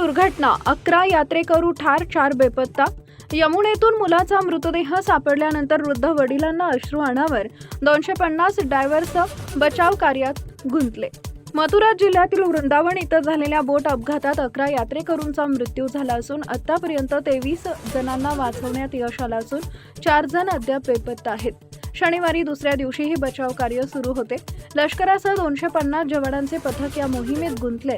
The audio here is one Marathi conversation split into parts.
दुर्घटना, 11 यात्रेकरू ठार, 4 बेपत्ता। यमुनेतून मुलाचा मृतदेह सापडल्यानंतर वृद्ध वडिलांना अश्रू अनावर, 250 डायव्हर्स बचाव कार्यात गुंतले। मथुरा जिल्ह्यातील वृंदावन इथं झालेल्या बोट अपघातात 11 यात्रेकरूंचा मृत्यू झाला असून आतापर्यंत 23 जणांना वाचवण्यात यश आलं असून 4 जण अद्याप बेपत्ता आहेत। शनिवारी दुसऱ्या दिवशीही बचाव कार्य सुरू होते। लष्करासह 250 जवानांचे पथक या मोहिमेत गुंतले।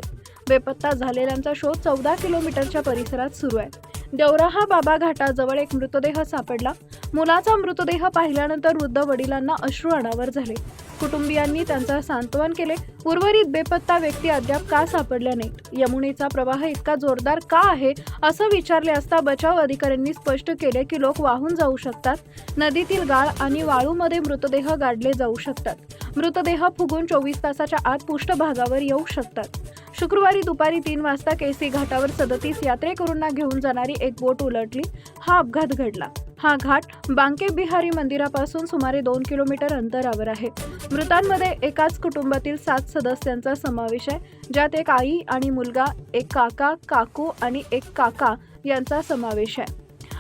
बेपत्ता झालेल्यांचा शोध 14 किलोमीटरच्या परिसरात सुरू आहे। देवराहा बाबा घाटाजवळ एक मृतदेह सापडला। मुलाचा मृतदेह पाहिल्यानंतर वृद्ध वडिलांना अश्रू अनावर झाले। कुटुंबियांनी त्यांचा सांत्वन केले। उर्वरित बेपत्ता व्यक्ती अद्याप का सापडल्या नाहीत, यमुनेचा प्रवाह इतका जोरदार का आहे असं विचारले असता बचाव अधिकाऱ्यांनी स्पष्ट केले की लोक वाहून जाऊ शकतात, नदीतील गाळ आणि वाळूमध्ये मृतदेह गाडले जाऊ शकतात, मृतदेह फुगून 24 तासाच्या आत पृष्ठभागावर येऊ शकतात। शुक्रवारी दुपारी 3 वाजता केसी घाटावर 37 यात्रेकरूंना घेऊन जाणारी एक बोट उलटली। हा अपघात घडला। हा घाट बांके बिहारी मंदिरापासून सुमारे 2 किलोमीटर अंतरावर आहे। मृतांमध्ये एकाच कुटुंबातील 7 सदस्यांचा समावेश आहे, ज्यात एक आई आणि मुलगा, एक काका, काकू आणि एक काका यांचा समावेश आहे।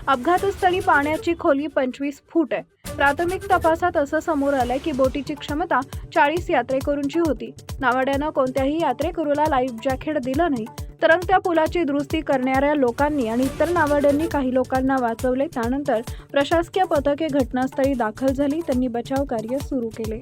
अपघातस्थळी पाण्याची खोली 25 फूट आहे। प्राथमिक तपासात असं समोर आलंय की बोटीची क्षमता 40 यात्रेकरूंची होती। नावाड्यानं कोणत्याही यात्रेकरूला लाईफ जॅकेट दिलं नाही। तरंगत्या पुलाची दुरुस्ती करणाऱ्या लोकांनी आणि इतर नावाड्यांनी काही लोकांना वाचवले। त्यानंतर प्रशासकीय पथके घटनास्थळी दाखल झाली, त्यांनी बचाव कार्य सुरू केले।